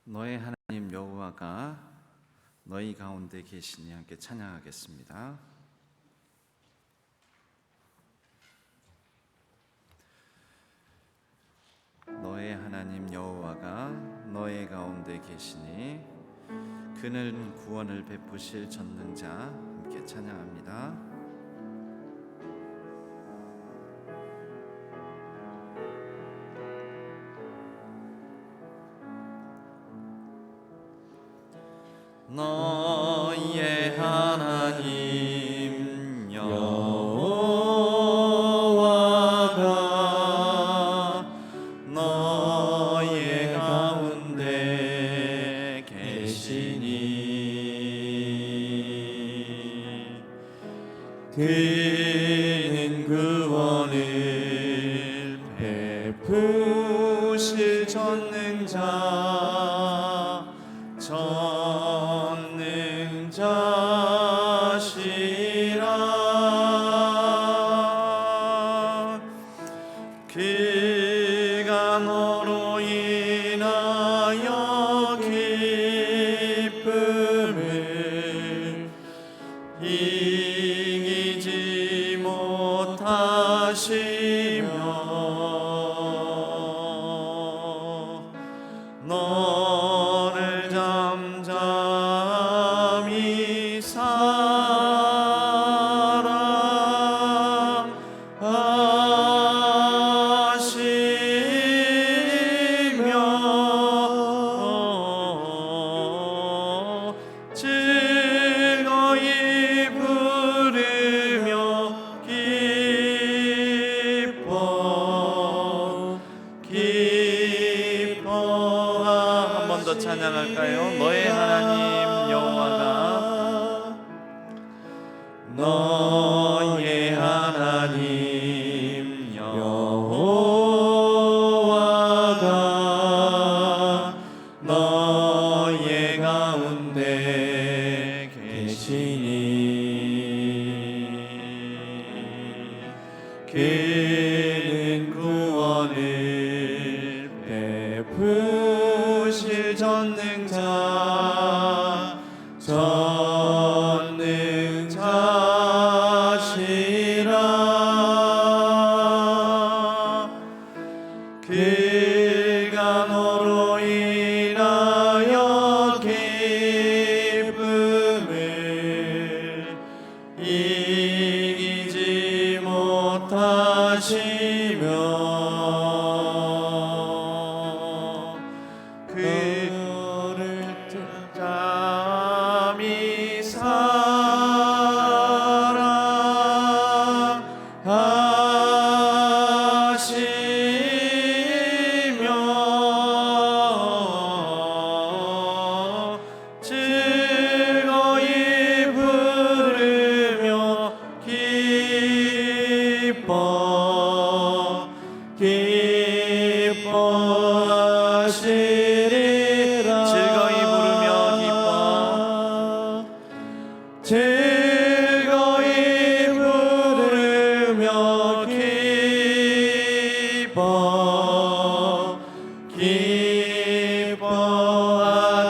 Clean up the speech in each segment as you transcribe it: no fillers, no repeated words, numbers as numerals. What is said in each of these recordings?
너의 하나님 여호와가 너희 가운데 계시니 함께 찬양하겠습니다. 너의 하나님 여호와가 너의 가운데 계시니 그는 구원을 베푸실 전능자. 함께 찬양합니다. 너의 하나님 여호와가 너의 가운데 계시니 그는 구원을 베푸실 전능자 전능자시라. 그가 너로 인하여 기쁨을 이기지 못하시며 너를 잠잠히 사랑하시며 즐거이 부르며 기뻐. 한 번 더 찬양할까요? 너의 하나님 여호와가 너의 하나님 여호와가 너의 가운데 계시니 그는 구원을 베푸실 전능자 전능자시라. 그가 너로 인하여 기쁨을 이기지 못하시며 그를 잠잠히 사랑하시며 즐거이 부르며 기뻐하시리라. 즐거이 부르며 즐거이 부르며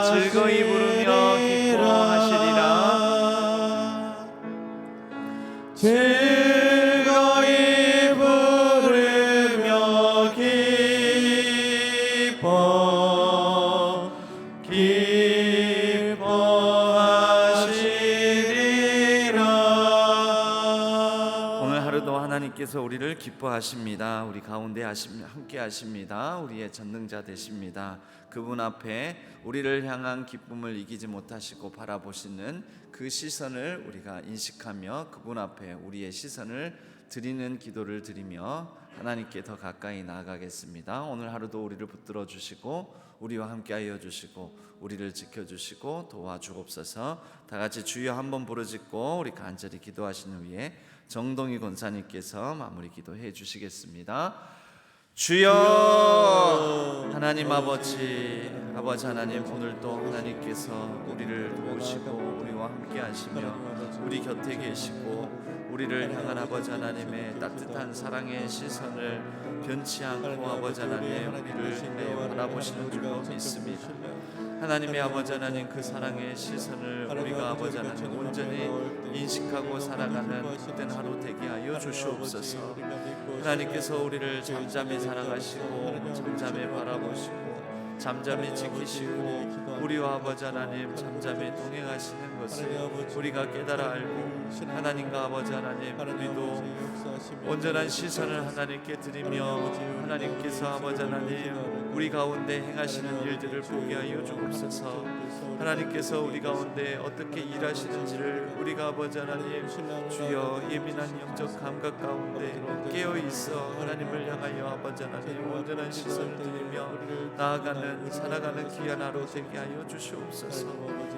즐거이 부르며 기뻐하시리라. 즐거이 부르며 기뻐하시리라. 오늘 하루도 하나님께서 우리를 기뻐하십니다. 우리 가운데 함께 하십니다. 우리의 전능자 되십니다. 그분 앞에 우리를 향한 기쁨을 이기지 못하시고 바라보시는 그 시선을 우리가 인식하며 그분 앞에 우리의 시선을 드리는 기도를 드리며 하나님께 더 가까이 나아가겠습니다. 오늘 하루도 우리를 붙들어 주시고 우리와 함께 하여 주시고 우리를 지켜주시고 도와주옵소서. 다 같이 주여 한번 부르짖고 우리 간절히 기도하시는 후에 정동희 권사님께서 마무리 기도해 주시겠습니다. 주여 하나님 아버지 하나님, 오늘도 하나님께서 우리를 도우시고 우리와 함께 하시며 우리 곁에 계시고 우리를 향한 아버지 하나님의 따뜻한 사랑의 시선을 변치 않고 아버지 하나님 우리를 바라보시는 줄로 믿습니다. 하나님의 아버지 하나님 그 사랑의 시선을 우리가 아버지 하나님 온전히 인식하고 살아가는 그때 하루 되게 하여 주시옵소서. 하나님께서 우리를 잠잠히 사랑하시고 잠잠히 바라보시고 잠잠히 지키시고 우리와 아버지 하나님 잠잠히 동행하시는 것을 우리가 깨달아 알고 하나님과 아버지 하나님 우리도 온전한 시선을 하나님께 드리며 하나님께서 아버지 하나님 우리 가운데 행하시는 일들을 보게 하여 주옵소서. 하나님께서 우리 가운데 어떻게 일하시는지를 우리가 아버지 하나님 주여 예민한 영적 감각 가운데 깨어 있어 하나님을 향하여 아버지 하나님 온전한 시선을 드리며 나아가는 살아가는 귀한 하루 되게 하여 주시옵소서.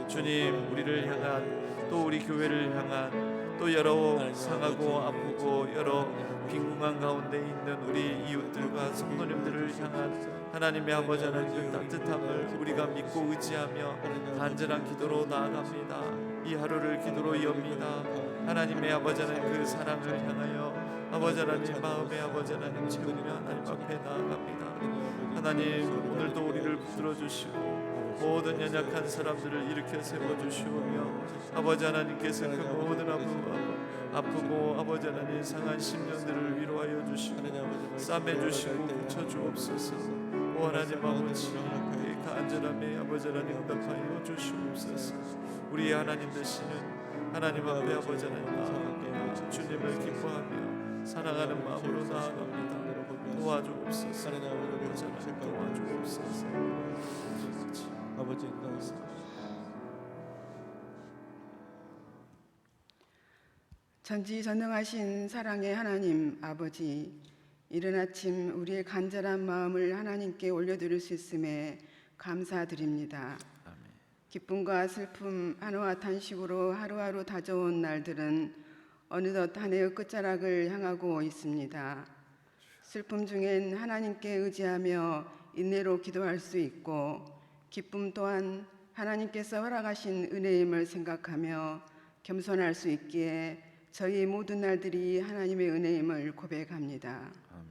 주님 우리를 향한 또 우리 교회를 향한 또 여러 상하고 아프고 여러 빈궁한 가운데 있는 우리 이웃들과 성도님들을 향한 하나님의 아버지 하나님 그 따뜻함을 우리가 믿고 의지하며 간절한 기도로 나아갑니다. 이 하루를 기도로 엽니다. 하나님의 아버지 하나님 그 사랑을 향하여 아버지 하나님 마음의 아버지 하나님 채우며 하나님 앞에 나아갑니다. 하나님 오늘도 우리를 붙들어 주시고 모든 연약한 사람들을 일으켜 세워주시오며 아버지 하나님께서 그 모든 아프고 아버지 하나님 상한 심령들을 위로하여 주시고 싸매주시고 붙여주옵소서. 오 하나님 아버지 우리의 간절함에 아버지 하나님 응답하여 주시옵소서. 우리의 하나님 되시는 하나님 앞에 아버지 하나님 나아갑니다. 주님을 기뻐하며 사랑하는 마음으로 나아갑니다. 도와주옵소서. 아버지 하나님 도와주옵소서. 아버지 인도하소서. 전지전능하신 사랑의 하나님 아버지, 이른 아침 우리의 간절한 마음을 하나님께 올려드릴 수 있음에 감사드립니다. 아멘. 기쁨과 슬픔 한우와 탄식으로 하루하루 다져온 날들은 어느덧 한 해의 끝자락을 향하고 있습니다. 슬픔 중엔 하나님께 의지하며 인내로 기도할 수 있고 기쁨 또한 하나님께서 허락하신 은혜임을 생각하며 겸손할 수 있기에 저희 모든 날들이 하나님의 은혜임을 고백합니다. 아멘.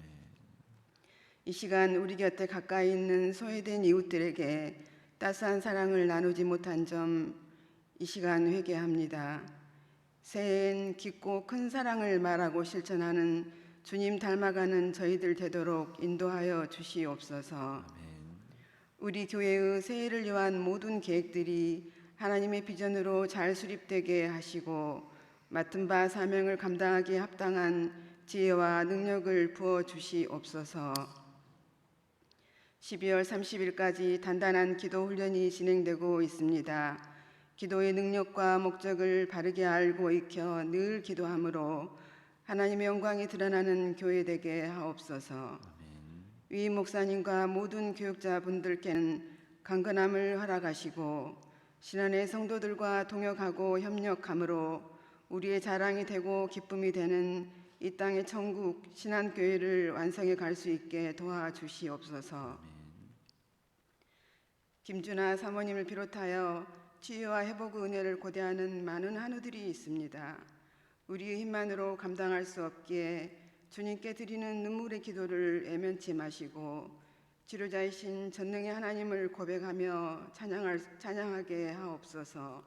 이 시간 우리 곁에 가까이 있는 소외된 이웃들에게 따스한 사랑을 나누지 못한 점 이 시간 회개합니다. 새해엔 깊고 큰 사랑을 말하고 실천하는 주님 닮아가는 저희들 되도록 인도하여 주시옵소서. 아멘. 우리 교회의 새해를 위한 모든 계획들이 하나님의 비전으로 잘 수립되게 하시고 맡은 바 사명을 감당하기에 합당한 지혜와 능력을 부어 주시옵소서. 12월 30일까지 단단한 기도 훈련이 진행되고 있습니다. 기도의 능력과 목적을 바르게 알고 익혀 늘 기도함으로 하나님의 영광이 드러나는 교회 되게 하옵소서. 위 목사님과 모든 교육자분들께는 강건함을 허락하시고 신안의 성도들과 동역하고 협력함으로 우리의 자랑이 되고 기쁨이 되는 이 땅의 천국 신안교회를 완성해 갈 수 있게 도와주시옵소서. 김준하 사모님을 비롯하여 치유와 회복의 은혜를 고대하는 많은 한우들이 있습니다. 우리의 힘만으로 감당할 수 없기에 주님께 드리는 눈물의 기도를 애면치 마시고 치료자이신 전능의 하나님을 고백하며 찬양하게 하옵소서.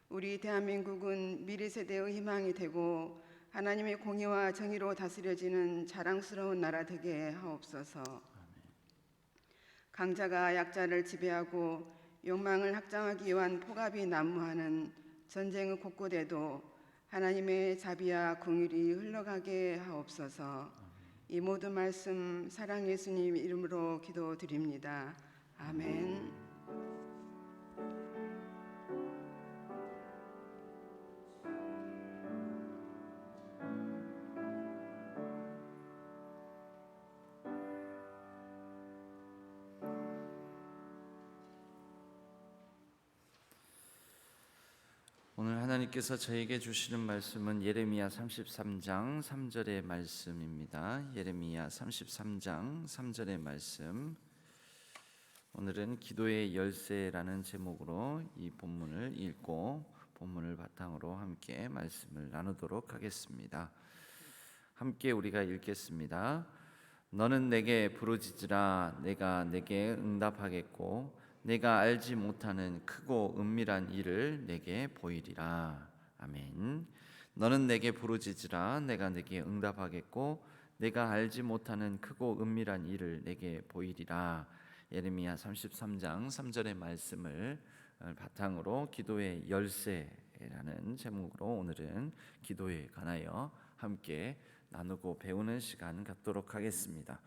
우리 대한민국은 미래 세대의 희망이 되고 하나님의 공의와 정의로 다스려지는 자랑스러운 나라 되게 하옵소서. 강자가 약자를 지배하고 욕망을 확장하기 위한 폭압이 난무하는 전쟁의 곳곳에도 하나님의 자비와 긍휼이 흘러가게 하옵소서. 이 모든 말씀 사랑 예수님 이름으로 기도드립니다. 아멘. 오늘 하나님께서 저에게 주시는 말씀은 예레미야 33장 3절의 말씀입니다. 예레미야 33장 3절의 말씀. 오늘은 기도의 열쇠라는 제목으로 이 본문을 읽고 본문을 바탕으로 함께 말씀을 나누도록 하겠습니다. 함께 우리가 읽겠습니다. 너는 내게 부르짖으라 내가 내게 응답하겠고 내가 알지 못하는 크고 은밀한 일을 내게 보이리라. 아멘. 너는 내게 부르짖으라. 내가 내게 응답하겠고 내가 알지 못하는 크고 은밀한 일을 내게 보이리라. 예레미야 33장 3절의 말씀을 바탕으로 기도의 열쇠라는 제목으로 오늘은 기도에 관하여 함께 나누고 배우는 시간 갖도록 하겠습니다.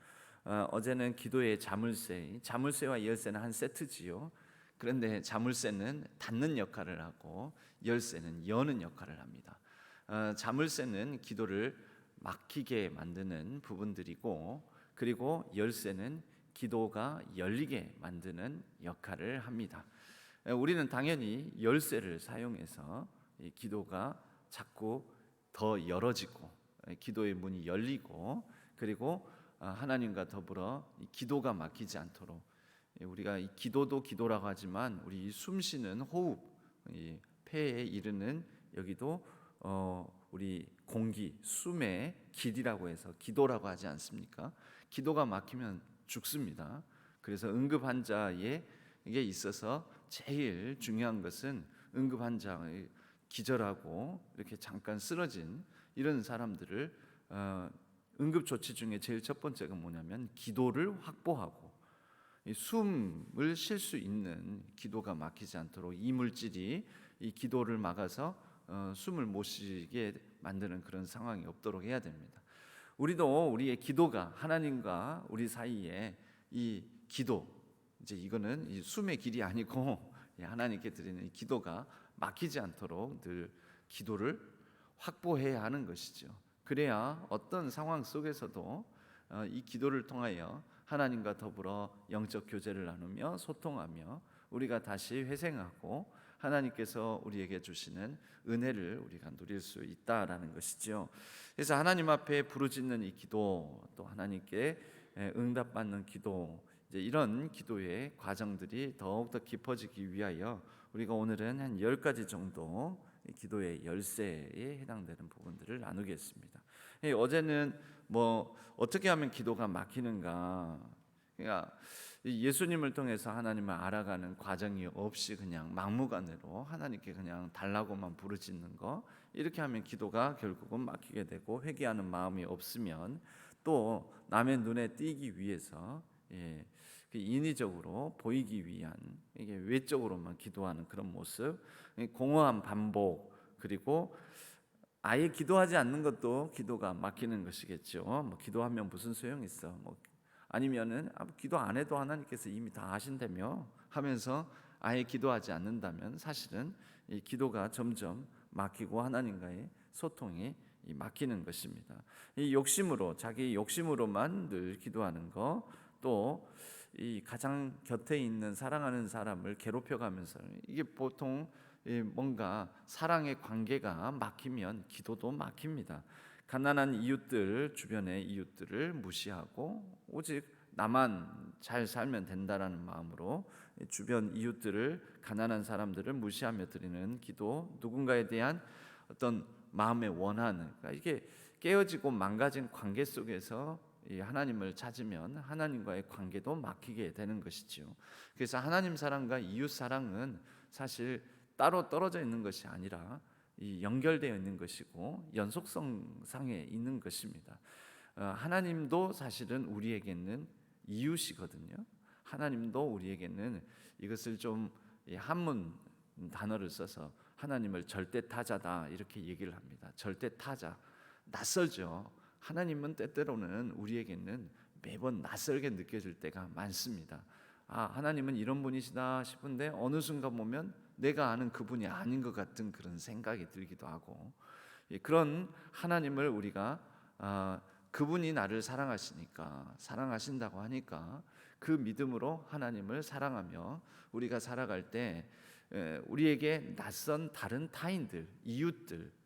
어제는 기도의 자물쇠와 열쇠는 한 세트지요. 그런데 자물쇠는 닫는 역할을 하고 열쇠는 여는 역할을 합니다. 자물쇠는 기도를 막히게 만드는 부분들이고, 그리고 열쇠는 기도가 열리게 만드는 역할을 합니다. 우리는 당연히 열쇠를 사용해서 이 기도가 자꾸 더 열어지고 기도의 문이 열리고, 그리고 하나님과 더불어 이 기도가 막히지 않도록, 우리가 이 기도도 기도라고 하지만 우리 숨쉬는 호흡, 이 폐에 이르는 여기도 우리 공기, 숨의 길이라고 해서 기도라고 하지 않습니까? 기도가 막히면 죽습니다. 그래서 응급 환자에 이게 있어서 제일 중요한 것은 응급 환자의 기절하고 이렇게 잠깐 쓰러진 이런 사람들을 응급 조치 중에 제일 첫 번째가 뭐냐면 기도를 확보하고, 숨을 쉴 수 있는, 기도가 막히지 않도록 이물질이 이 기도를 막아서 숨을 못 쉬게 만드는 그런 상황이 없도록 해야 됩니다. 우리도 우리의 기도가 하나님과 우리 사이에 이 기도, 이제 이거는 이 숨의 길이 아니고 하나님께 드리는 이 기도가 막히지 않도록 늘 기도를 확보해야 하는 것이죠. 그래야 어떤 상황 속에서도 이 기도를 통하여 하나님과 더불어 영적 교제를 나누며 소통하며 우리가 다시 회생하고 하나님께서 우리에게 주시는 은혜를 우리가 누릴 수 있다라는 것이죠. 그래서 하나님 앞에 부르짖는 이 기도, 또 하나님께 응답받는 기도, 이제 이런 기도의 과정들이 더욱더 깊어지기 위하여 우리가 오늘은 한 10가지 정도 기도의 열쇠에 해당되는 부분들을 나누겠습니다. 어제는 뭐 어떻게 하면 기도가 막히는가, 그러니까 예수님을 통해서 하나님을 알아가는 과정이 없이 그냥 막무가내로 하나님께 그냥 달라고만 부르짖는 거, 이렇게 하면 기도가 결국은 막히게 되고, 회개하는 마음이 없으면 또 남의 눈에 띄기 위해서 인위적으로 보이기 위한, 이게 외적으로만 기도하는 그런 모습, 공허한 반복, 그리고 아예 기도하지 않는 것도 기도가 막히는 것이겠죠. 뭐 기도하면 무슨 소용이 있어? 뭐 아니면은 기도 안 해도 하나님께서 이미 다 아신다며 하면서 아예 기도하지 않는다면 사실은 이 기도가 점점 막히고 하나님과의 소통이 막히는 것입니다. 이 욕심으로, 자기 욕심으로만 늘 기도하는 거, 또 이 가장 곁에 있는 사랑하는 사람을 괴롭혀가면서, 이게 보통 뭔가 사랑의 관계가 막히면 기도도 막힙니다. 가난한 이웃들, 주변의 이웃들을 무시하고 오직 나만 잘 살면 된다라는 마음으로 주변 이웃들을, 가난한 사람들을 무시하며 드리는 기도, 누군가에 대한 어떤 마음의 원하는, 그러니까 이게 깨어지고 망가진 관계 속에서 하나님을 찾으면 하나님과의 관계도 막히게 되는 것이지요. 그래서 하나님 사랑과 이웃 사랑은 사실 따로 떨어져 있는 것이 아니라 연결되어 있는 것이고 연속성 상에 있는 것입니다. 하나님도 사실은 우리에게는 이웃이거든요. 하나님도 우리에게는, 이것을 좀 한문 단어를 써서 하나님을 절대타자다 이렇게 얘기를 합니다. 절대타자, 낯설죠. 하나님은 때때로는 우리에게는 매번 낯설게 느껴질 때가 많습니다. 하나님은 이런 분이시다 싶은데 어느 순간 보면 내가 아는 그분이 아닌 것 같은 그런 생각이 들기도 하고, 그런 하나님을 우리가 그분이 나를 사랑하시니까, 사랑하신다고 하니까 그 믿음으로 하나님을 사랑하며 우리가 살아갈 때 우리에게 낯선 다른 타인들, 이웃들,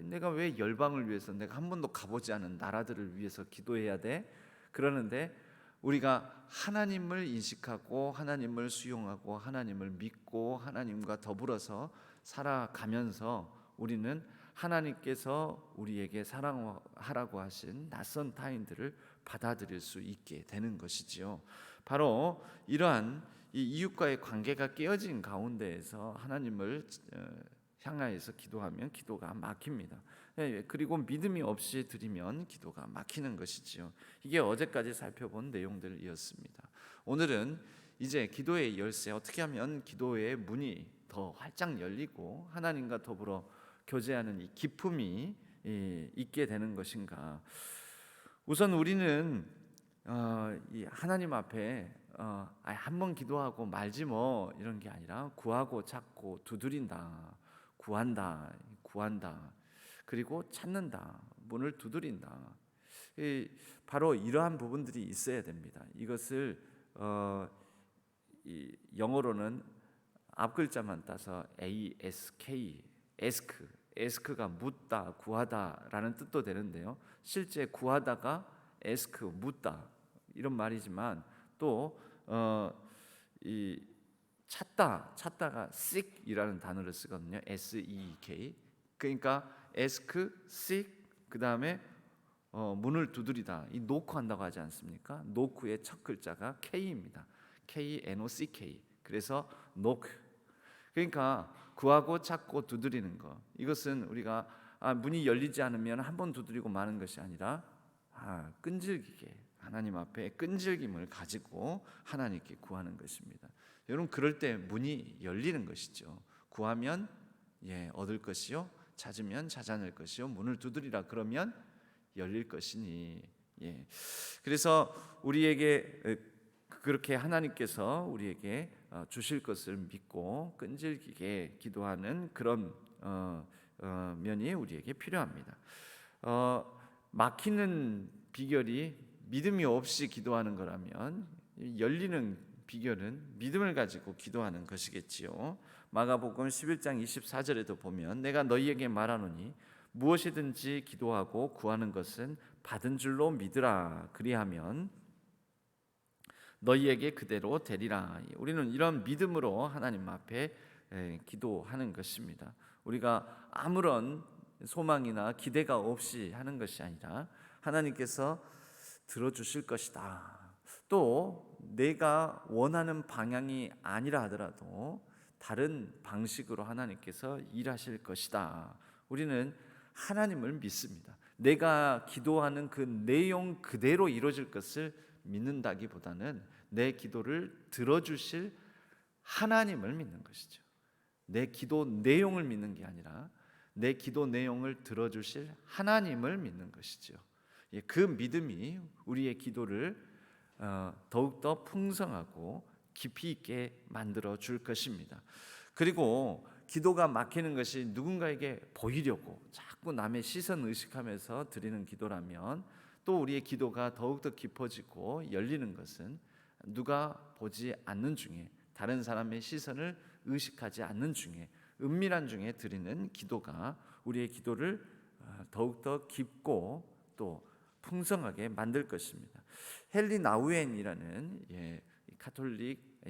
내가 왜 열방을 위해서, 내가 한 번도 가보지 않은 나라들을 위해서 기도해야 돼? 그러는데 우리가 하나님을 인식하고 하나님을 수용하고 하나님을 믿고 하나님과 더불어서 살아가면서 우리는 하나님께서 우리에게 사랑하라고 하신 낯선 타인들을 받아들일 수 있게 되는 것이지요. 바로 이러한 이 이웃과의 관계가 깨어진 가운데에서 하나님을 향하여서 기도하면 기도가 막힙니다. 그리고 믿음이 없이 드리면 기도가 막히는 것이지요. 이게 어제까지 살펴본 내용들이었습니다. 오늘은 이제 기도의 열쇠, 어떻게 하면 기도의 문이 더 활짝 열리고 하나님과 더불어 교제하는 이 기쁨이 있게 되는 것인가. 우선 우리는 이 하나님 앞에 한 번 기도하고 말지 뭐 이런 게 아니라 구하고 찾고 두드린다, 구한다, 그리고 찾는다, 문을 두드린다. 바로 이러한 부분들이 있어야 됩니다. 이것을 이 영어로는 앞 글자만 따서 ASK, ask가 묻다, 구하다라는 뜻도 되는데요. 실제 구하다가 ask, 묻다 이런 말이지만 또 이 찾다가 seek이라는 단어를 쓰거든요. SEEK. 그러니까 ask, seek, 그 다음에 문을 두드리다, 이 knock 한다고 하지 않습니까? knock의 첫 글자가 K입니다. KNOCK. 그래서 knock. 그러니까 구하고 찾고 두드리는 것. 이것은 우리가 문이 열리지 않으면 한 번 두드리고 마는 것이 아니라 끈질기게 하나님 앞에 끈질김을 가지고 하나님께 구하는 것입니다. 여러분, 그럴 때 문이 열리는 것이죠. 구하면 얻을 것이요, 찾으면 찾아낼 것이요, 문을 두드리라 그러면 열릴 것이니. 그래서 우리에게 그렇게 하나님께서 우리에게 주실 것을 믿고 끈질기게 기도하는 그런 면이 우리에게 필요합니다. 막히는 비결이 믿음이 없이 기도하는 거라면 열리는 비결은 믿음을 가지고 기도하는 것이겠지요. 마가복음 11장 24절에도 보면 내가 너희에게 말하노니 무엇이든지 기도하고 구하는 것은 받은 줄로 믿으라. 그리하면 너희에게 그대로 되리라. 우리는 이런 믿음으로 하나님 앞에 기도하는 것입니다. 우리가 아무런 소망이나 기대가 없이 하는 것이 아니라 하나님께서 들어주실 것이다. 또 내가 원하는 방향이 아니라 하더라도 다른 방식으로 하나님께서 일하실 것이다. 우리는 하나님을 믿습니다. 내가 기도하는 그 내용 그대로 이루어질 것을 믿는다기보다는 내 기도를 들어주실 하나님을 믿는 것이죠. 내 기도 내용을 믿는 게 아니라 내 기도 내용을 들어주실 하나님을 믿는 것이죠. 그 믿음이 우리의 기도를 더욱더 풍성하고 깊이 있게 만들어 줄 것입니다. 그리고 기도가 막히는 것이 누군가에게 보이려고 자꾸 남의 시선 의식하면서 드리는 기도라면, 또 우리의 기도가 더욱더 깊어지고 열리는 것은 누가 보지 않는 중에, 다른 사람의 시선을 의식하지 않는 중에, 은밀한 중에 드리는 기도가 우리의 기도를 더욱더 깊고 또 풍성하게 만들 것입니다. 헨리 나우엔이라는 가톨릭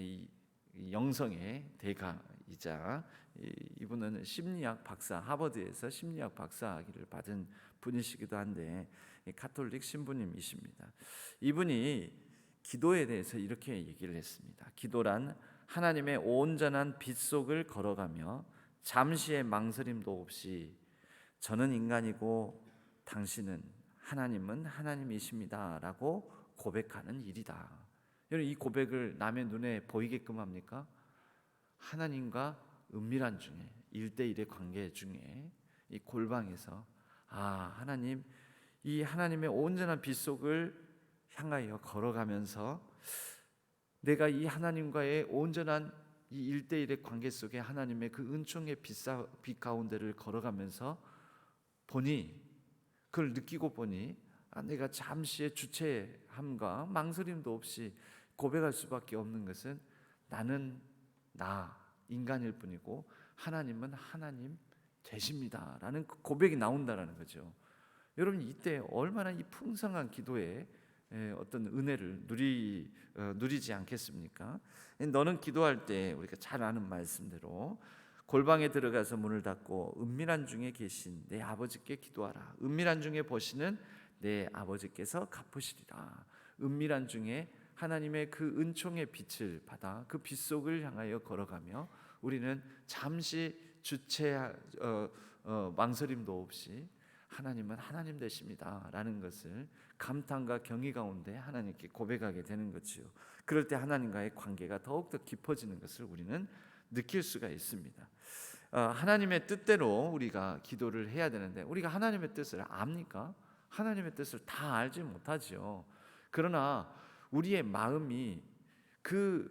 영성의 대가이자 이분은 심리학 박사, 하버드에서 심리학 박사학위를 받은 분이시기도 한데 가톨릭 신부님이십니다. 이분이 기도에 대해서 이렇게 얘기를 했습니다. 기도란 하나님의 온전한 빛 속을 걸어가며 잠시의 망설임도 없이 저는 인간이고 당신은, 하나님은 하나님이십니다 라고 고백하는 일이다. 여러분, 이 고백을 남의 눈에 보이게끔 합니까? 하나님과 은밀한 중에, 1대1의 관계 중에, 이 골방에서 하나님, 이 하나님의 온전한 빛 속을 향하여 걸어가면서 내가 이 하나님과의 온전한 이 1대1의 관계 속에 하나님의 그 은총의 빛 가운데를 걸어가면서 보니, 그걸 느끼고 보니 내가 잠시의 주체함과 망설임도 없이 고백할 수밖에 없는 것은 나는 나 인간일 뿐이고 하나님은 하나님 되십니다 라는 고백이 나온다라는 거죠. 여러분, 이때 얼마나 이 풍성한 기도의 어떤 은혜를 누리지 않겠습니까? 너는 기도할 때 우리가 잘 아는 말씀대로 골방에 들어가서 문을 닫고 은밀한 중에 계신 내 아버지께 기도하라. 은밀한 중에 보시는 내 아버지께서 갚으시리라. 은밀한 중에 하나님의 그 은총의 빛을 받아 그 빛 속을 향하여 걸어가며 우리는 잠시 망설임도 없이 하나님은 하나님 되십니다라는 것을 감탄과 경의 가운데 하나님께 고백하게 되는 거지요. 그럴 때 하나님과의 관계가 더욱더 깊어지는 것을 우리는 느낄 수가 있습니다. 하나님의 뜻대로 우리가 기도를 해야 되는데 우리가 하나님의 뜻을 압니까? 하나님의 뜻을 다 알지 못하지요. 그러나 우리의 마음이 그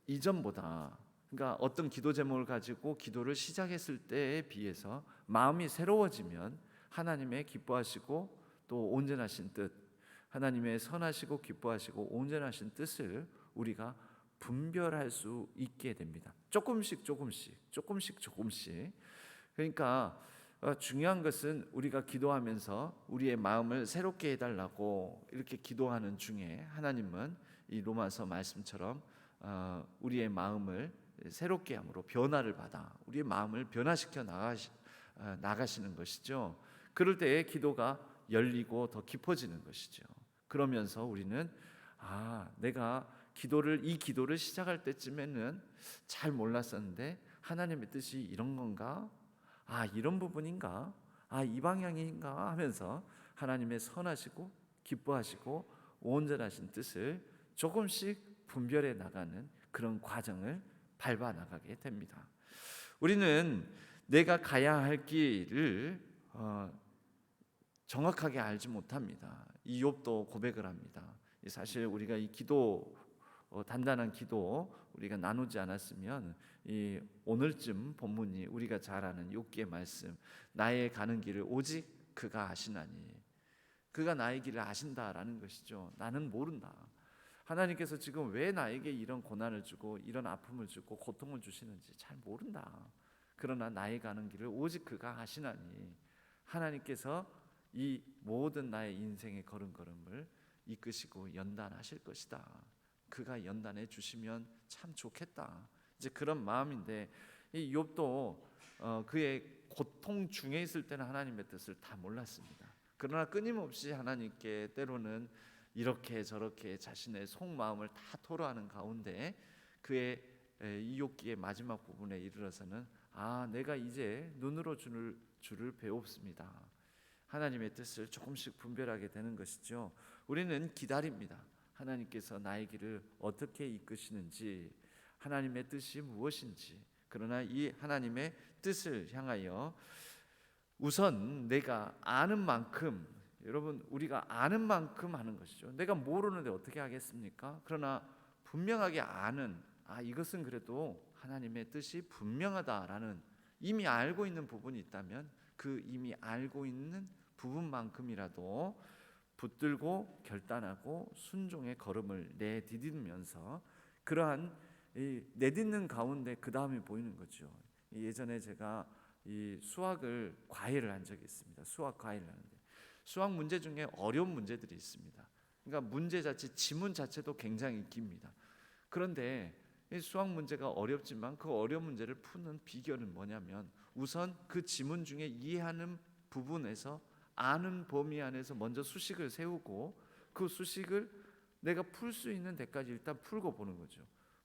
이전보다, 그러니까 어떤 기도 제목을 가지고 기도를 시작했을 때에 비해서 마음이 새로워지면 하나님의 기뻐하시고 또 온전하신 뜻, 하나님의 선하시고 기뻐하시고 온전하신 뜻을 우리가 분별할 수 있게 됩니다. 조금씩. 그러니까 중요한 것은 우리가 기도하면서 우리의 마음을 새롭게 해달라고 이렇게 기도하는 중에 하나님은 이 로마서 말씀처럼 우리의 마음을 새롭게 함으로 변화를 받아 우리의 마음을 변화시켜 나가시는 것이죠. 그럴 때에 기도가 열리고 더 깊어지는 것이죠. 그러면서 우리는 내가 이 기도를 시작할 때쯤에는 잘 몰랐었는데 하나님의 뜻이 이런 건가? 이런 부분인가? 이 방향인가? 하면서 하나님의 선하시고 기뻐하시고 온전하신 뜻을 조금씩 분별해 나가는 그런 과정을 밟아 나가게 됩니다. 우리는 내가 가야 할 길을 정확하게 알지 못합니다. 이 욥도 고백을 합니다. 사실 우리가 이 기도 단단한 기도 우리가 나누지 않았으면 이 오늘쯤 본문이 우리가 잘 아는 욥기의 말씀, 나의 가는 길을 오직 그가 아시나니, 그가 나의 길을 아신다라는 것이죠. 나는 모른다. 하나님께서 지금 왜 나에게 이런 고난을 주고 이런 아픔을 주고 고통을 주시는지 잘 모른다. 그러나 나의 가는 길을 오직 그가 아시나니, 하나님께서 이 모든 나의 인생의 걸음걸음을 이끄시고 연단하실 것이다. 그가 연단해 주시면 참 좋겠다. 이제 그런 마음인데, 이 욥도 그의 고통 중에 있을 때는 하나님의 뜻을 다 몰랐습니다. 그러나 끊임없이 하나님께 때로는 이렇게 저렇게 자신의 속마음을 다 토로하는 가운데 그의 이 욥기의 마지막 부분에 이르러서는 내가 이제 눈으로 주를 배웁습니다. 하나님의 뜻을 조금씩 분별하게 되는 것이죠. 우리는 기다립니다. 하나님께서 나의 길을 어떻게 이끄시는지, 하나님의 뜻이 무엇인지. 그러나 이 하나님의 뜻을 향하여 우선 내가 아는 만큼, 여러분 우리가 아는 만큼 하는 것이죠. 내가 모르는데 어떻게 하겠습니까? 그러나 분명하게 아는, 이것은 그래도 하나님의 뜻이 분명하다라는, 이미 알고 있는 부분이 있다면 그 이미 알고 있는 부분만큼이라도 붙들고 결단하고 순종의 걸음을 내디디면서 그러한 내딛는 가운데 그 다음에 보이는 거죠. 예전에 제가 이 수학을 과외를 한 적이 있습니다. 수학 과외를 하는데 수학 문제 중에 어려운 문제들이 있습니다. 그러니까 문제 자체, 지문 자체도 굉장히 깁니다. 그런데 이 수학 문제가 어렵지만 그 어려운 문제를 푸는 비결은 뭐냐면 우선 그 지문 중에 이해하는 부분에서 아는 범위 안에서 먼저 수식을 세우고 그 수식을 내가 풀 수 있는 데까지 일단 풀고 보는 거죠.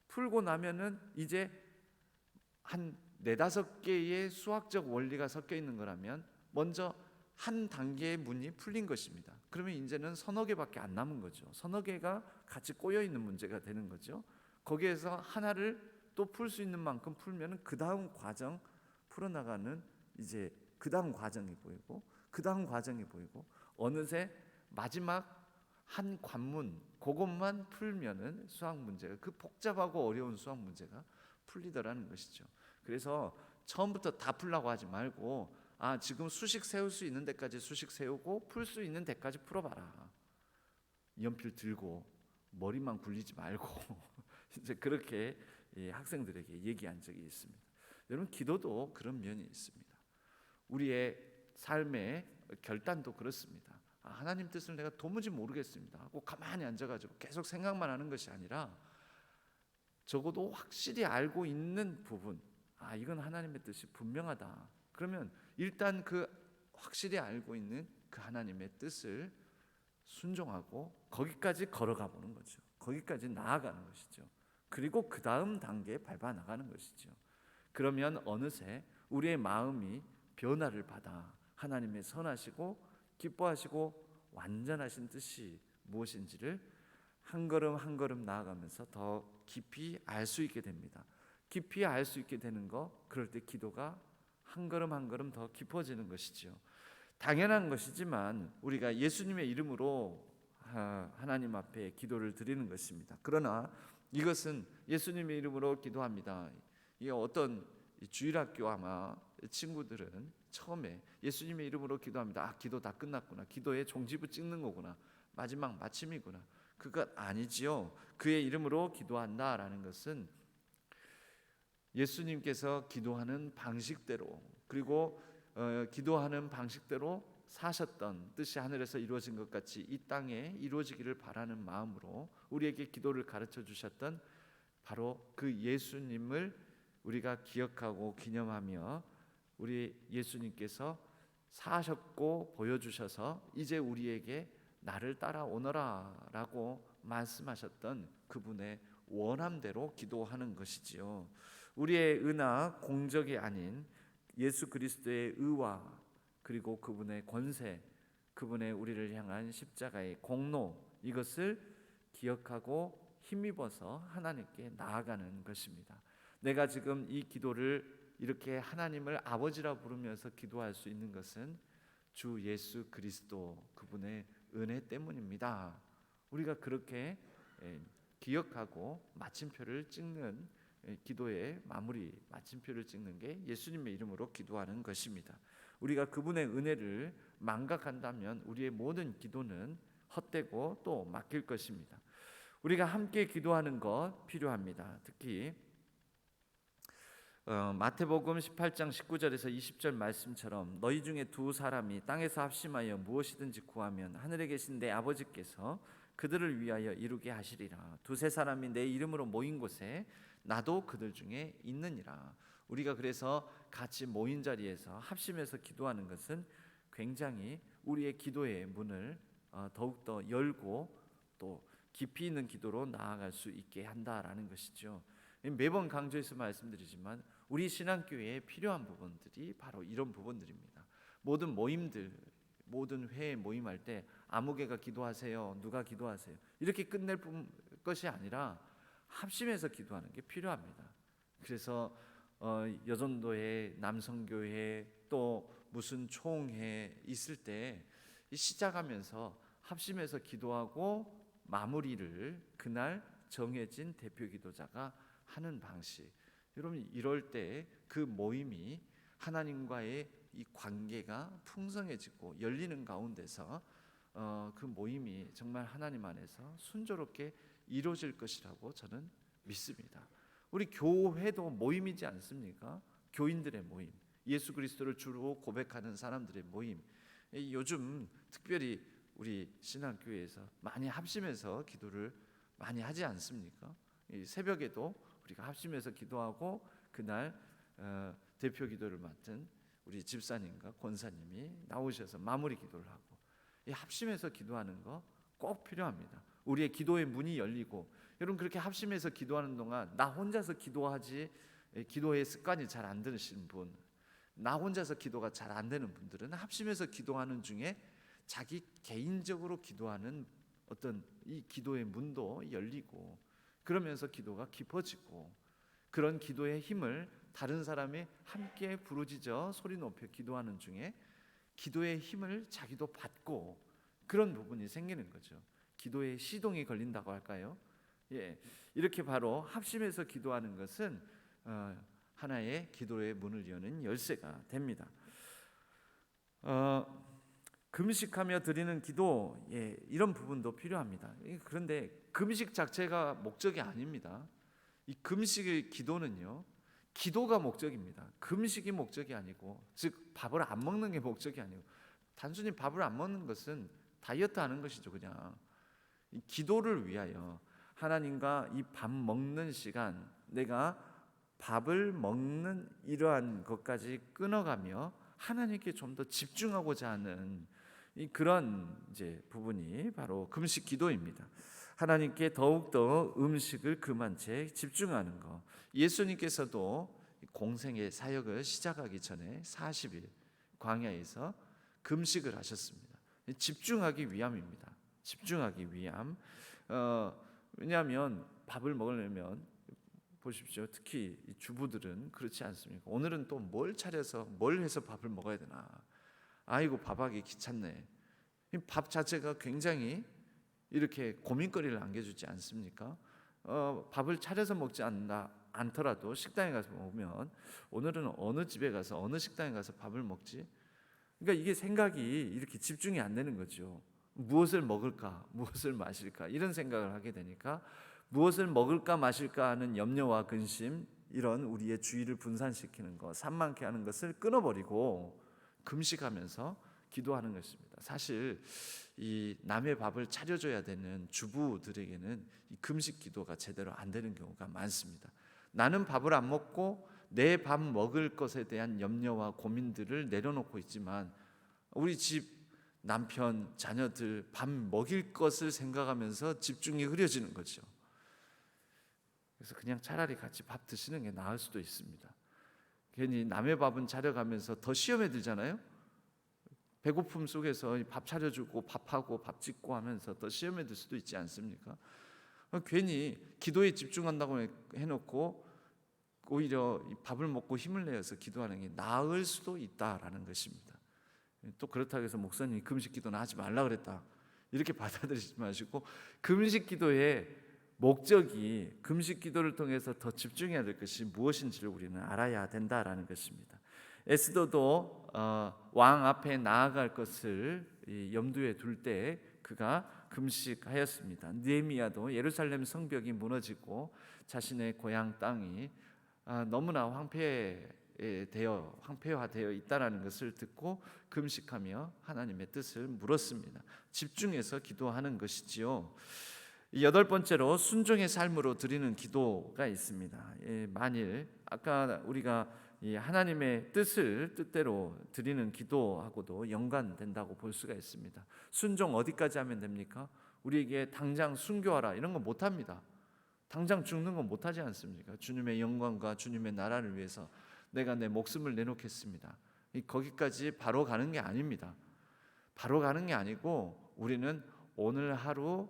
풀고 나면은 이제 한 4-5개의 수학적 원리가 섞여 있는 거라면 먼저 한 단계의 문이 풀린 것입니다. 그러면 이제는 서너 개밖에 안 남은 거죠. 서너 개가 같이 꼬여 있는 문제가 되는 거죠. 거기에서 하나를 또 풀 수 있는 만큼 풀면은 그 다음 과정 풀어나가는 이제 그 다음 과정이 보이고 그 다음 과정이 보이고 어느새 마지막 한 관문 그것만 풀면은 수학 문제가, 그 복잡하고 어려운 수학 문제가 풀리더라는 것이죠. 그래서 처음부터 다 풀라고 하지 말고 지금 수식 세울 수 있는 데까지 수식 세우고 풀 수 있는 데까지 풀어봐라. 연필 들고 머리만 굴리지 말고 이제 그렇게 학생들에게 얘기한 적이 있습니다. 여러분 기도도 그런 면이 있습니다. 우리의 삶의 결단도 그렇습니다. 하나님 뜻을 내가 도무지 모르겠습니다 하고 가만히 앉아가지고 계속 생각만 하는 것이 아니라 적어도 확실히 알고 있는 부분, 이건 하나님의 뜻이 분명하다. 그러면 일단 그 확실히 알고 있는 그 하나님의 뜻을 순종하고 거기까지 걸어가 보는 거죠. 거기까지 나아가는 것이죠. 그리고 그 다음 단계에 밟아 나가는 것이죠. 그러면 어느새 우리의 마음이 변화를 받아 하나님의 선하시고 기뻐하시고 완전하신 뜻이 무엇인지를 한 걸음 한 걸음 나아가면서 더 깊이 알 수 있게 됩니다. 깊이 알 수 있게 되는 거, 그럴 때 기도가 한 걸음 한 걸음 더 깊어지는 것이지요. 당연한 것이지만 우리가 예수님의 이름으로 하나님 앞에 기도를 드리는 것입니다. 그러나 이것은 예수님의 이름으로 기도합니다. 이게 어떤 주일학교 아마 친구들은 처음에 예수님의 이름으로 기도합니다. 아, 기도 다 끝났구나. 기도의 종지부 찍는 거구나. 마지막 마침이구나. 그것 아니지요. 그의 이름으로 기도한다라는 것은 예수님께서 기도하는 방식대로, 그리고 기도하는 방식대로 사셨던 뜻이 하늘에서 이루어진 것 같이 이 땅에 이루어지기를 바라는 마음으로 우리에게 기도를 가르쳐 주셨던 바로 그 예수님을 우리가 기억하고 기념하며, 우리 예수님께서 사셨고 보여주셔서 이제 우리에게 나를 따라오너라 라고 말씀하셨던 그분의 원함대로 기도하는 것이지요. 우리의 의나 공적이 아닌 예수 그리스도의 의와, 그리고 그분의 권세, 그분의 우리를 향한 십자가의 공로, 이것을 기억하고 힘입어서 하나님께 나아가는 것입니다. 내가 지금 이 기도를 이렇게 하나님을 아버지라 부르면서 기도할 수 있는 것은 주 예수 그리스도 그분의 은혜 때문입니다. 우리가 그렇게 기억하고 마침표를 찍는, 기도의 마무리 마침표를 찍는 게 예수님의 이름으로 기도하는 것입니다. 우리가 그분의 은혜를 망각한다면 우리의 모든 기도는 헛되고 또 막힐 것입니다. 우리가 함께 기도하는 것 필요합니다. 특히 마태복음 18장 19절에서 20절 말씀처럼 너희 중에 두 사람이 땅에서 합심하여 무엇이든지 구하면 하늘에 계신 내 아버지께서 그들을 위하여 이루게 하시리라. 두세 사람이 내 이름으로 모인 곳에 나도 그들 중에 있느니라. 우리가 그래서 같이 모인 자리에서 합심해서 기도하는 것은 굉장히 우리의 기도의 문을 더욱더 열고 또 깊이 있는 기도로 나아갈 수 있게 한다라는 것이죠. 매번 강조해서 말씀드리지만 우리 신앙교회에 필요한 부분들이 바로 이런 부분들입니다. 모든 모임들, 모든 회에 모임할 때 아무개가 기도하세요, 누가 기도하세요, 이렇게 끝낼 것이 아니라 합심해서 기도하는 게 필요합니다. 그래서 여전도회, 남성교회, 또 무슨 총회 있을 때 시작하면서 합심해서 기도하고 마무리를 그날 정해진 대표 기도자가 하는 방식. 여러분, 이럴 때 그 모임이 하나님과의 이 관계가 풍성해지고 열리는 가운데서 그 모임이 정말 하나님 안에서 순조롭게 이루어질 것이라고 저는 믿습니다. 우리 교회도 모임이지 않습니까? 교인들의 모임, 예수 그리스도를 주로 고백하는 사람들의 모임. 요즘 특별히 우리 신앙교회에서 많이 합심해서 기도를 많이 하지 않습니까? 이 새벽에도 우리가 합심해서 기도하고 그날 대표 기도를 맡은 우리 집사님과 권사님이 나오셔서 마무리 기도를 하고, 이 합심해서 기도하는 거 꼭 필요합니다. 우리의 기도의 문이 열리고, 여러분 그렇게 합심해서 기도하는 동안 나 혼자서 기도하지, 기도의 습관이 잘 안 드시는 분, 나 혼자서 기도가 잘 안 되는 분들은 합심해서 기도하는 중에 자기 개인적으로 기도하는 어떤 이 기도의 문도 열리고, 그러면서 기도가 깊어지고, 그런 기도의 힘을 다른 사람이 함께 부르짖어 소리 높여 기도하는 중에 기도의 힘을 자기도 받고, 그런 부분이 생기는 거죠. 기도의 시동이 걸린다고 할까요? 이렇게 바로 합심해서 기도하는 것은 하나의 기도의 문을 여는 열쇠가 됩니다. 금식하며 드리는 기도, 이런 부분도 필요합니다. 그런데 금식 자체가 목적이 아닙니다. 이 금식의 기도는요, 기도가 목적입니다. 금식이 목적이 아니고, 즉 밥을 안 먹는 게 목적이 아니고, 단순히 밥을 안 먹는 것은 다이어트 하는 것이죠. 그냥 이 기도를 위하여 하나님과 이 밥 먹는 시간, 내가 밥을 먹는 이러한 것까지 끊어가며 하나님께 좀 더 집중하고자 하는 그런 이제 부분이 바로 금식 기도입니다. 하나님께 더욱더 음식을 금한 채 집중하는 것. 예수님께서도 공생의 사역을 시작하기 전에 40일 광야에서 금식을 하셨습니다. 집중하기 위함입니다. 집중하기 위함. 왜냐하면 밥을 먹으려면 보십시오. 특히 이 주부들은 그렇지 않습니까? 오늘은 또 뭘 차려서 뭘 해서 밥을 먹어야 되나? 아이고 밥하기 귀찮네. 밥 자체가 굉장히 이렇게 고민거리를 안겨주지 않습니까? 밥을 차려서 먹지 않더라도 식당에 가서 먹으면 오늘은 어느 집에 가서 어느 식당에 가서 밥을 먹지? 그러니까 이게 생각이 이렇게 집중이 안 되는 거죠. 무엇을 먹을까, 무엇을 마실까 이런 생각을 하게 되니까 무엇을 먹을까 마실까 하는 염려와 근심, 이런 우리의 주의를 분산시키는 것, 산만케 하는 것을 끊어버리고 금식하면서 기도하는 것입니다. 사실 이 남의 밥을 차려줘야 되는 주부들에게는 이 금식 기도가 제대로 안 되는 경우가 많습니다. 나는 밥을 안 먹고 내 밥 먹을 것에 대한 염려와 고민들을 내려놓고 있지만 우리 집 남편, 자녀들 밥 먹일 것을 생각하면서 집중이 흐려지는 거죠. 그래서 그냥 차라리 같이 밥 드시는 게 나을 수도 있습니다. 괜히 남의 밥은 차려가면서 더 시험에 들잖아요. 배고픔 속에서 밥 차려주고 밥하고 밥 짓고 하면서 더 시험에 들 수도 있지 않습니까? 괜히 기도에 집중한다고 해놓고 오히려 밥을 먹고 힘을 내어서 기도하는 게 나을 수도 있다라는 것입니다. 또 그렇다고 해서 목사님이 금식 기도는 하지 말라 그랬다 이렇게 받아들이지 마시고, 금식 기도의 목적이 금식 기도를 통해서 더 집중해야 될 것이 무엇인지를 우리는 알아야 된다라는 것입니다. 에스더도 왕 앞에 나아갈 것을 염두에 둘 때 그가 금식하였습니다. 느헤미야도 예루살렘 성벽이 무너지고 자신의 고향 땅이 너무나 황폐화되어 있다라는 것을 듣고 금식하며 하나님의 뜻을 물었습니다. 집중해서 기도하는 것이지요. 여덟 번째로 순종의 삶으로 드리는 기도가 있습니다. 만일 아까 우리가 하나님의 뜻대로 드리는 기도하고도 연관된다고 볼 수가 있습니다. 순종 어디까지 하면 됩니까? 우리에게 당장 순교하라 이런 거 못합니다. 당장 죽는 건 못하지 않습니까? 주님의 영광과 주님의 나라를 위해서 내가 내 목숨을 내놓겠습니다. 거기까지 바로 가는 게 아닙니다. 바로 가는 게 아니고 우리는 오늘 하루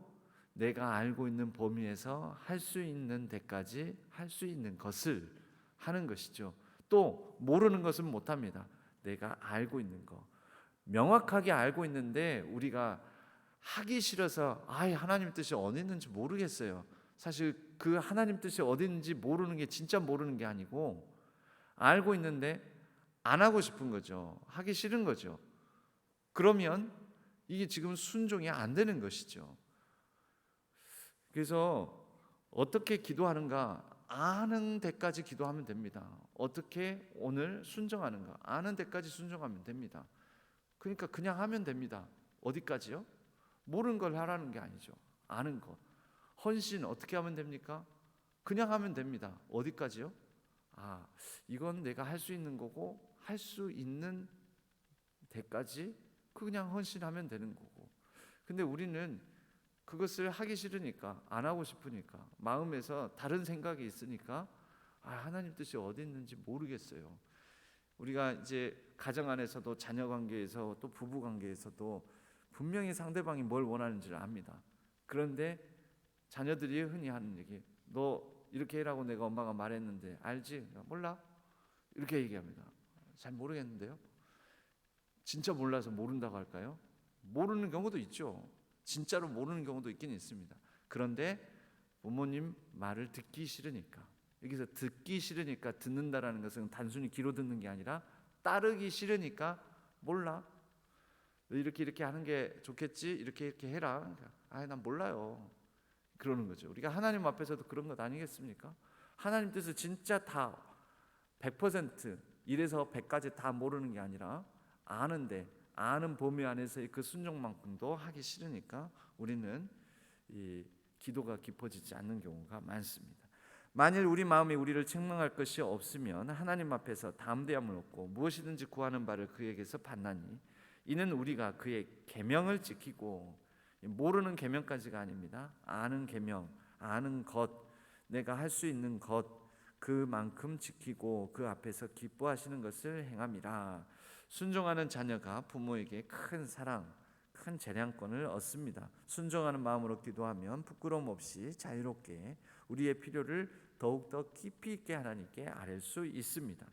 내가 알고 있는 범위에서 할 수 있는 데까지 할 수 있는 것을 하는 것이죠. 또 모르는 것은 못합니다. 내가 알고 있는 거 명확하게 알고 있는데 우리가 하기 싫어서 하나님 뜻이 어디 있는지 모르겠어요. 사실 그 하나님 뜻이 어디 있는지 모르는 게 진짜 모르는 게 아니고 알고 있는데 안 하고 싶은 거죠. 하기 싫은 거죠. 그러면 이게 지금 순종이 안 되는 것이죠. 그래서 어떻게 기도하는가 아는 데까지 기도하면 됩니다. 어떻게 오늘 순종하는가 아는 데까지 순종하면 됩니다. 그러니까 그냥 하면 됩니다. 어디까지요? 모르는 걸 하라는 게 아니죠. 아는 것. 헌신 어떻게 하면 됩니까? 그냥 하면 됩니다. 어디까지요? 이건 내가 할 수 있는 거고 할 수 있는 데까지 그냥 헌신하면 되는 거고. 근데 우리는 그것을 하기 싫으니까 안 하고 싶으니까 마음에서 다른 생각이 있으니까 하나님 뜻이 어디 있는지 모르겠어요. 우리가 이제 가정 안에서도 자녀 관계에서 또 부부 관계에서도 분명히 상대방이 뭘 원하는지를 압니다. 그런데 자녀들이 흔히 하는 얘기, 너 이렇게 해라고 내가 엄마가 말했는데 알지? 몰라? 이렇게 얘기합니다. 잘 모르겠는데요. 진짜 몰라서 모른다고 할까요? 모르는 경우도 있죠. 진짜로 모르는 경우도 있긴 있습니다. 그런데 부모님 말을 듣기 싫으니까, 여기서 듣기 싫으니까 듣는다라는 것은 단순히 귀로 듣는 게 아니라 따르기 싫으니까 몰라. 이렇게 하는 게 좋겠지. 이렇게 해라. 난 몰라요. 그러는 거죠. 우리가 하나님 앞에서도 그런 것 아니겠습니까? 하나님 뜻을 진짜 다 100% 1에서 100까지 다 모르는 게 아니라 아는데 아는 범위 안에서의 그 순종만큼도 하기 싫으니까 우리는 이 기도가 깊어지지 않는 경우가 많습니다. 만일 우리 마음에 우리를 책망할 것이 없으면 하나님 앞에서 담대함을 얻고 무엇이든지 구하는 바를 그에게서 받나니 이는 우리가 그의 계명을 지키고, 모르는 계명까지가 아닙니다. 아는 계명, 아는 것, 내가 할 수 있는 것, 그만큼 지키고 그 앞에서 기뻐하시는 것을 행함이라. 순종하는 자녀가 부모에게 큰 사랑, 큰 재량권을 얻습니다. 순종하는 마음으로 기도하면 부끄러움 없이 자유롭게 우리의 필요를 더욱더 깊이 있게 하나님께 아뢰 수 있습니다.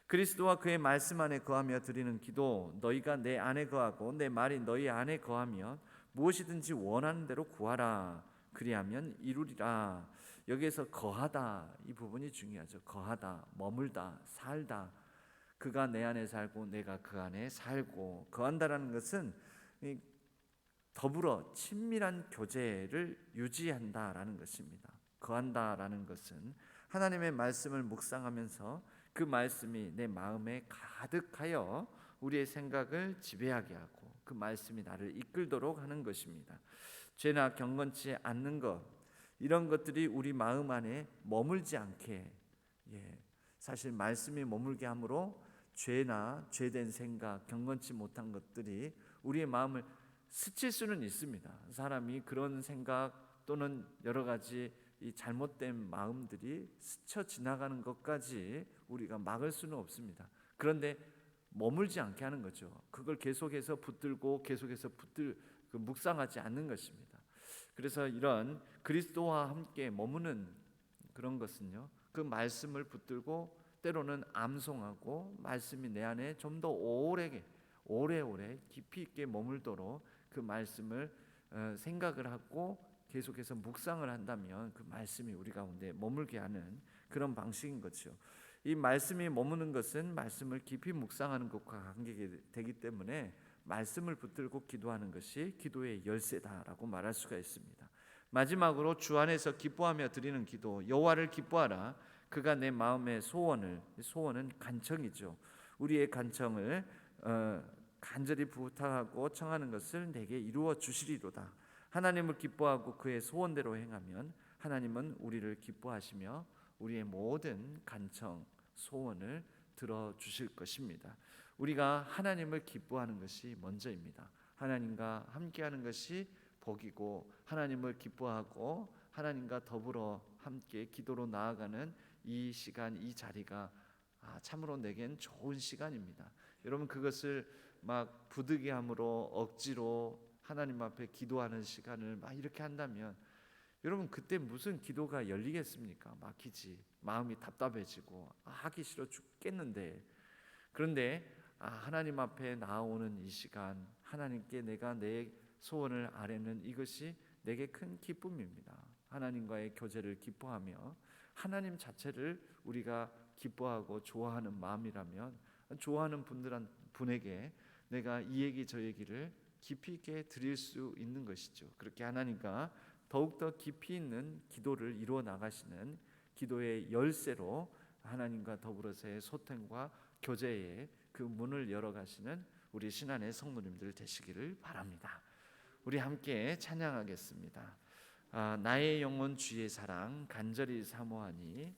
그리스도와 그의 말씀 안에 거하며 드리는 기도, 너희가 내 안에 거하고 내 말이 너희 안에 거하면 무엇이든지 원하는 대로 구하라. 그리하면 이루리라. 여기에서 거하다, 이 부분이 중요하죠. 거하다, 머물다, 살다. 그가 내 안에 살고 내가 그 안에 살고. 거한다라는 것은 더불어 친밀한 교제를 유지한다라는 것입니다. 거한다라는 것은 하나님의 말씀을 묵상하면서 그 말씀이 내 마음에 가득하여 우리의 생각을 지배하게 하고 그 말씀이 나를 이끌도록 하는 것입니다. 죄나 경건치 않는 것, 이런 것들이 우리 마음 안에 머물지 않게, 사실 말씀이 머물게 함으로 죄나 죄된 생각, 경건치 못한 것들이 우리의 마음을 스칠 수는 있습니다. 사람이 그런 생각 또는 여러 가지 이 잘못된 마음들이 스쳐 지나가는 것까지 우리가 막을 수는 없습니다. 그런데 머물지 않게 하는 거죠. 그걸 계속해서 붙들고 계속해서 묵상하지 않는 것입니다. 그래서 이런 그리스도와 함께 머무는 그런 것은요, 그 말씀을 붙들고 때로는 암송하고 말씀이 내 안에 좀 더 오래오래 깊이 있게 머물도록 그 말씀을 생각을 하고 계속해서 묵상을 한다면 그 말씀이 우리 가운데 머물게 하는 그런 방식인 거죠. 이 말씀이 머무는 것은 말씀을 깊이 묵상하는 것과 관계되기 때문에 말씀을 붙들고 기도하는 것이 기도의 열쇠다라고 말할 수가 있습니다. 마지막으로 주 안에서 기뻐하며 드리는 기도, 여호와를 기뻐하라. 그가 내 마음의 소원은 간청이죠. 우리의 간청을 간절히 부탁하고 청하는 것을 내게 이루어 주시리로다. 하나님을 기뻐하고 그의 소원대로 행하면 하나님은 우리를 기뻐하시며 우리의 모든 간청, 소원을 들어주실 것입니다. 우리가 하나님을 기뻐하는 것이 먼저입니다. 하나님과 함께하는 것이 복이고, 하나님을 기뻐하고 하나님과 더불어 함께 기도로 나아가는 이 시간, 이 자리가 참으로 내겐 좋은 시간입니다. 여러분, 그것을 막 부득이함으로 억지로 하나님 앞에 기도하는 시간을 막 이렇게 한다면 여러분, 그때 무슨 기도가 열리겠습니까? 막히지. 마음이 답답해지고 하기 싫어 죽겠는데. 그런데 하나님 앞에 나오는 이 시간, 하나님께 내가 내 소원을 아뢰는 이것이 내게 큰 기쁨입니다. 하나님과의 교제를 기뻐하며 하나님 자체를 우리가 기뻐하고 좋아하는 마음이라면 좋아하는 분에게 내가 이 얘기 저 얘기를 깊이 있게 드릴 수 있는 것이죠. 그렇게 하나님과 더욱더 깊이 있는 기도를 이루어 나가시는 기도의 열쇠로 하나님과 더불어서의 소통과 교제의 그 문을 열어가시는 우리 신안의 성도님들 되시기를 바랍니다. 우리 함께 찬양하겠습니다. 나의 영혼 주의 사랑 간절히 사모하니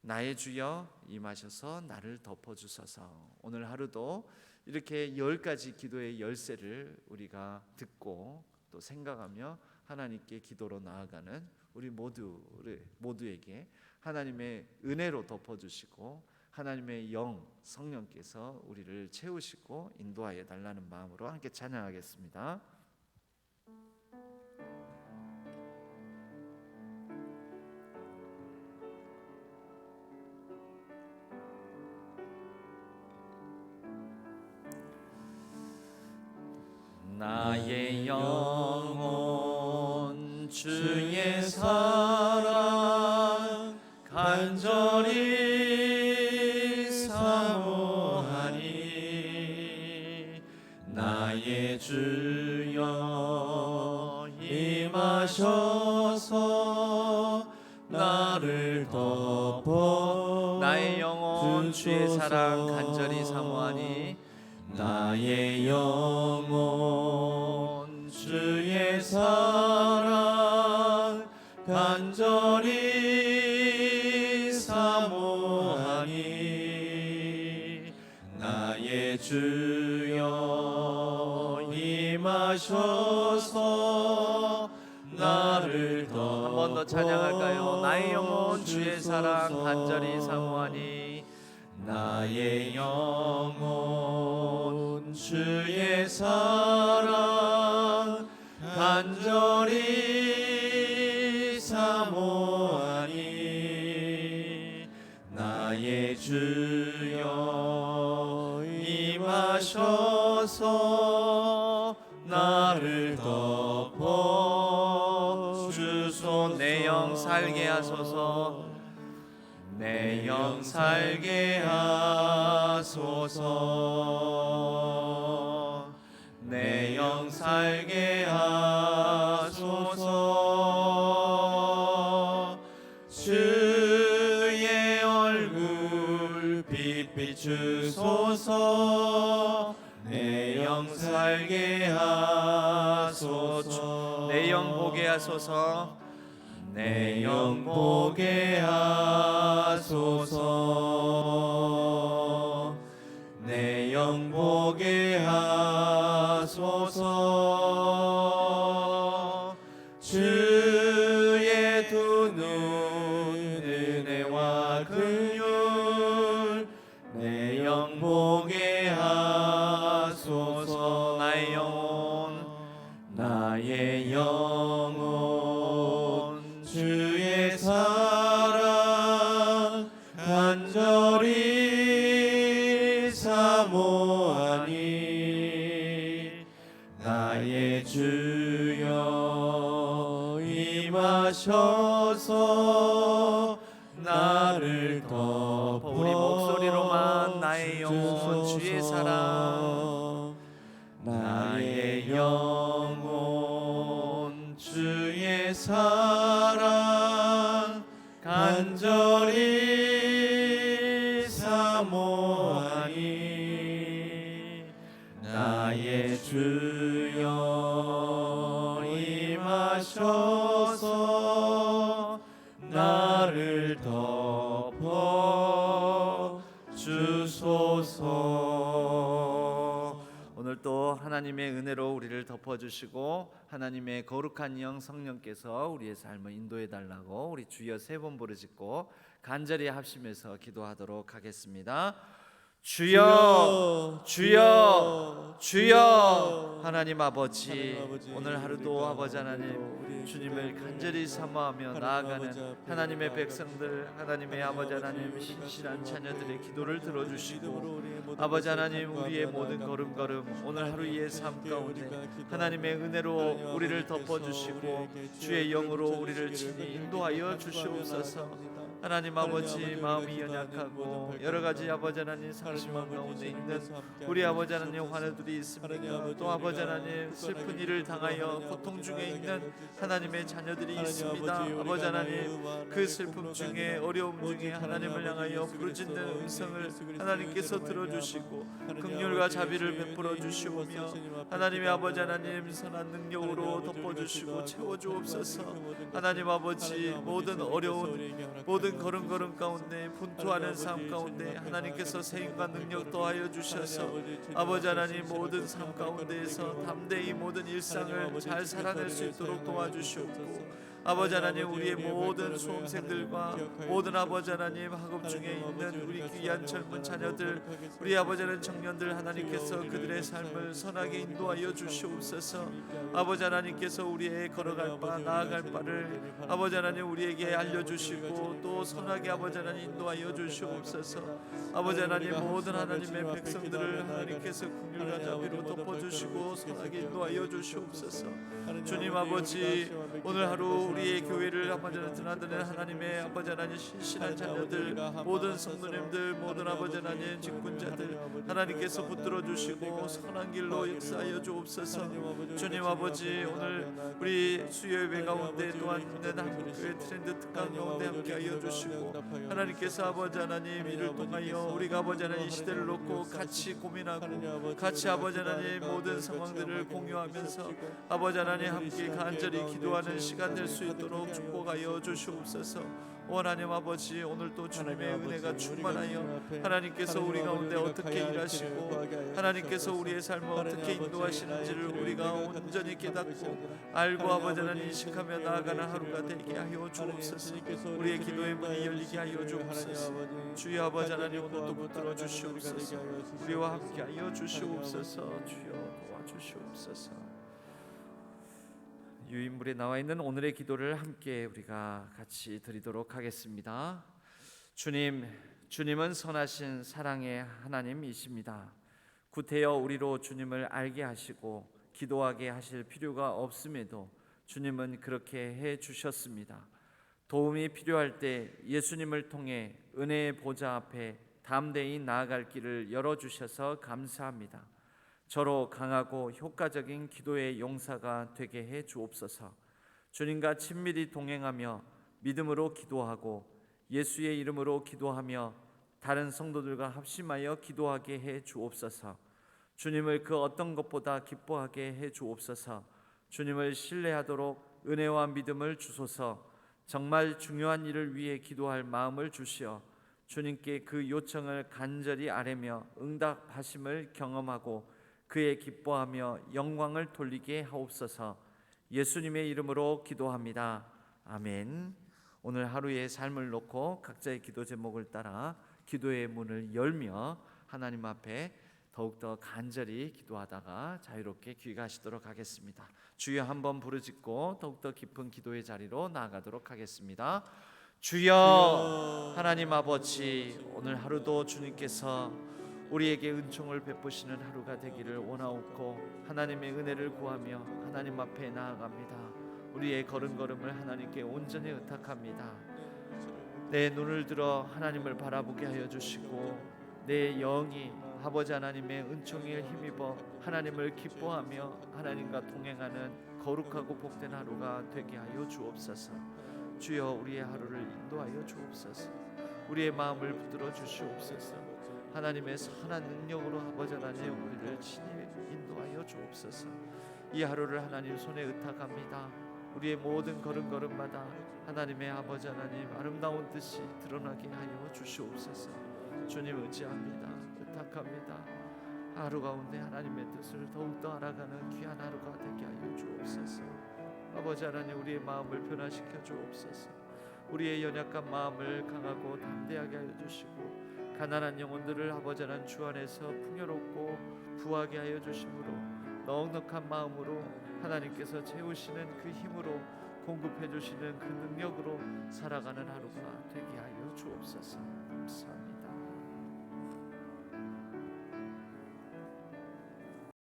나의 주여 임하셔서 나를 덮어주소서. 오늘 하루도 이렇게 10가지 기도의 열쇠를 우리가 듣고 또 생각하며 하나님께 기도로 나아가는 우리 모두에게 하나님의 은혜로 덮어주시고 하나님의 영 성령께서 우리를 채우시고 인도하여 달라는 마음으로 함께 찬양하겠습니다. 나의 영혼 주의 사랑 간절히 사모하니 나의 주여 임하셔서 나를 덮어. 나의 영혼 주의 사랑 간절히 사모하니 나의 영혼 주의 사랑 간절히 사모하니 나의 주여 임하셔서 나를 더 한 번 더 찬양할까요? 나의 영혼 주의 사랑 간절히 사모하니 나의 영혼 주의 사랑 간절히 사모하니 나의 주여 임하셔서 나를 덮어 주소. 내 영 살게 하소서 내 영 살게 하소서 내 영 살게 하소서 주의 얼굴 빛 주소서 내 영 살게 하소서 내 영 보게 하소서 내 영 보게 하소서 내 영 보게 하소서 주의 두 눈 은혜와 긍휼 내 영 보게 하소서 나의 영혼 주의 사랑 간절히 사모하니 나의 주여 임하셔서 나를 덮어 우리 목소리로만 나의 영혼 주의 사랑 나의 영혼 주의 사랑 간절히 사모하니 나의 주여 임하셔서 나를 덮어 주소서. 오늘 또 하나님의 은혜로 우리를 덮어주시고 하나님의 거룩한 영 성령께서 우리의 삶을 인도해 달라고 우리 주여 세 번 부르짖고 간절히 합심해서 기도하도록 하겠습니다. 주여 주여 주여 하나님 아버지 오늘 하루도 아버지 하나님 주님을 간절히 사모하며 나아가는 하나님의 백성들 하나님의 아버지 하나님 신실한 자녀들의 기도를 들어주시고 아버지 하나님 우리의 모든 걸음걸음 오늘 하루의 삶 가운데 하나님의 은혜로 우리를 덮어주시고 주의 영으로 우리를 친히 인도하여 주시옵소서. 하나님 아버지 마음이 연약하고 여러 가지 아버지 하나님 상심한 가운데 있는 우리 아버지 하나님 환우들이 있습니다. 또 아버지 하나님 슬픈 일을 당하여 고통 중에 있는 하나님의 자녀들이 있습니다. 아버지 하나님 그 슬픔 중에 어려움 중에 하나님을 향하여 부르짖는 음성을 하나님께서 들어주시고 긍휼과 자비를 베풀어 주시오며 하나님의 아버지 하나님 선한 능력으로 덮어주시고 채워주옵소서. 하나님 아버지 모든 어려운 모든 걸음걸음 가운데 분투하는 삶 가운데 하나님께서 세임과 능력 더하여 주셔서 아버지 하나님 모든 삶 가운데에서 담대히 모든 일상을 잘 살아낼 수 있도록 도와주시옵고 아버지 하나님 우리의 모든 수험생들과 모든 아버지 하나님 학업 중에 있는 우리 귀한 젊은 자녀들 우리 아버지 하나님 청년들 하나님께서 그들의 삶을 선하게 인도하여 주시옵소서. 아버지 하나님께서 우리의 걸어갈 바 나아갈 바를 아버지 하나님 우리에게 알려주시고 또 선하게 아버지 하나님 인도하여 주시옵소서. 아버지 하나님 모든 하나님의 백성들을 하나님께서 긍휼과 자비로 덮어주시고 선하게 인도하여 주시옵소서. 주님 아버지 오늘 하루 우리의 교회를 아버지 하나님 드나드는 하나님의 아버지 하나님 신실한 자녀들 모든 성도님들 모든 아버지 하나님 직분자들 하나님께서 붙들어 주시고 선한 길로 역사하여 주옵소서. 주님 아버지 오늘 우리 수요예배 가운데 또한 있는 한국교회 트렌드 특강 가운데 함께하여 주시고 하나님께서 아버지 하나님 이를 통하여 우리가 아버지 하나님 이 시대를 놓고 같이 고민하고 같이 아버지 하나님 모든 상황들을 공유하면서 아버지 하나님 함께 간절히 기도하는 시간 될 수 수 있도록 축복하여 주시옵소서. 하나님 아버지, 오늘도 주님의 은혜가 충만하여 하나님께서 우리 가운데 어떻게 일하시고 하나님께서 우리의 삶을 어떻게 인도하시는지를 우리가 온전히 깨닫고 알고 아버지 하나님 인식하며 나아가는 하루가 되게 하여 주옵소서. 우리의 기도의 문이 열리게 하여 주옵소서. 주여 아버지 하나님, 오늘도 붙들어 주시옵소서. 우리와 함께 하여 주시옵소서. 주여 도와주시옵소서. 유인물에 나와 있는 오늘의 기도를 함께 우리가 같이 드리도록 하겠습니다. 주님은 선하신 사랑의 하나님이십니다. 구태여 우리로 주님을 알게 하시고 기도하게 하실 필요가 없음에도 주님은 그렇게 해 주셨습니다. 도움이 필요할 때 예수님을 통해 은혜의 보좌 앞에 담대히 나아갈 길을 열어주셔서 감사합니다. 저로 강하고 효과적인 기도의 용사가 되게 해 주옵소서. 주님과 친밀히 동행하며 믿음으로 기도하고 예수의 이름으로 기도하며 다른 성도들과 합심하여 기도하게 해 주옵소서. 주님을 그 어떤 것보다 기뻐하게 해 주옵소서. 주님을 신뢰하도록 은혜와 믿음을 주소서. 정말 중요한 일을 위해 기도할 마음을 주시어 주님께 그 요청을 간절히 아뢰며 응답하심을 경험하고 그의 기뻐하며 영광을 돌리게 하옵소서. 예수님의 이름으로 기도합니다. 아멘. 오늘 하루의 삶을 놓고 각자의 기도 제목을 따라 기도의 문을 열며 하나님 앞에 더욱더 간절히 기도하다가 자유롭게 귀가하시도록 하겠습니다. 주여 한번 부르짖고 더욱더 깊은 기도의 자리로 나아가도록 하겠습니다. 주여 하나님 아버지, 오늘 하루도 주님께서 우리에게 은총을 베푸시는 하루가 되기를 원하옵고 하나님의 은혜를 구하며 하나님 앞에 나아갑니다. 우리의 걸음걸음을 하나님께 온전히 의탁합니다. 내 눈을 들어 하나님을 바라보게 하여 주시고 내 영이 아버지 하나님의 은총에 힘입어 하나님을 기뻐하며 하나님과 동행하는 거룩하고 복된 하루가 되게 하여 주옵소서. 주여 우리의 하루를 인도하여 주옵소서. 우리의 마음을 붙들어 주시옵소서. 하나님의 선한 능력으로 아버지 하나님 우리를 친히 인도하여 주옵소서. 이 하루를 하나님 손에 의탁합니다. 우리의 모든 걸음걸음마다 하나님의 아버지 하나님 아름다운 뜻이 드러나게 하여 주시옵소서. 주님 의지합니다. 의탁합니다. 하루 가운데 하나님의 뜻을 더욱더 알아가는 귀한 하루가 되게 하여 주옵소서. 아버지 하나님, 우리의 마음을 변화시켜 주옵소서. 우리의 연약한 마음을 강하고 담대하게 하여 주시고 가난한 영혼들을 아버지 하나님 주 안에서 풍요롭고 부하게 하여 주심으로 넉넉한 마음으로 하나님께서 채우시는 그 힘으로 공급해 주시는 그 능력으로 살아가는 하루가 되게 하여 주옵소서. 감사합니다.